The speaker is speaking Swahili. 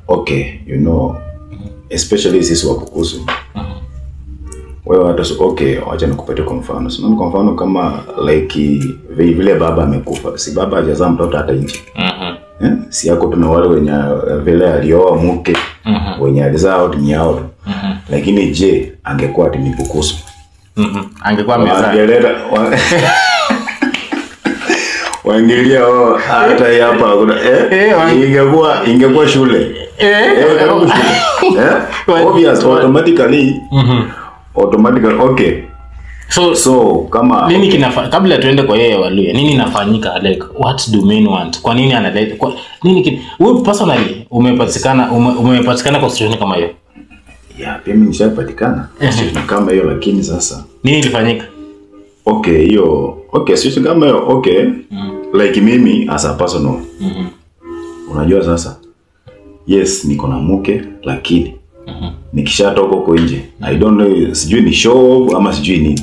okay, you know, especially sisi Wakukusu. Wewe hata okay, acha nikupatie kwa mfano. Sio kwa mfano kama like vile baba amekufa. Si baba hajazaa mtoto hata nje. Si yako tuna wale wenye vile alioa mke, wenye alizaa out ni out. Lakini je, angekuwa ati ni Bukusu? Angekuwa amezaa. Wangelia hata hapa kuna ingekuwa shule. Obvious automatically. Okay. So kama nini kabla tuende kwa yeye Waluya, nini inafanyika like what do men want? Kwa nini analeta nini wewe personally umepatikana kwa situation kama hiyo? Yeah, pia mimi nishapatikana situation kama hiyo, lakini sasa nini ilifanyika? Okay, hiyo situation kama hiyo like mimi as a personal. Unajua sasa yes niko na mke, lakini nikishatoka huko nje I don't know, sijui ni show ama sijui nini,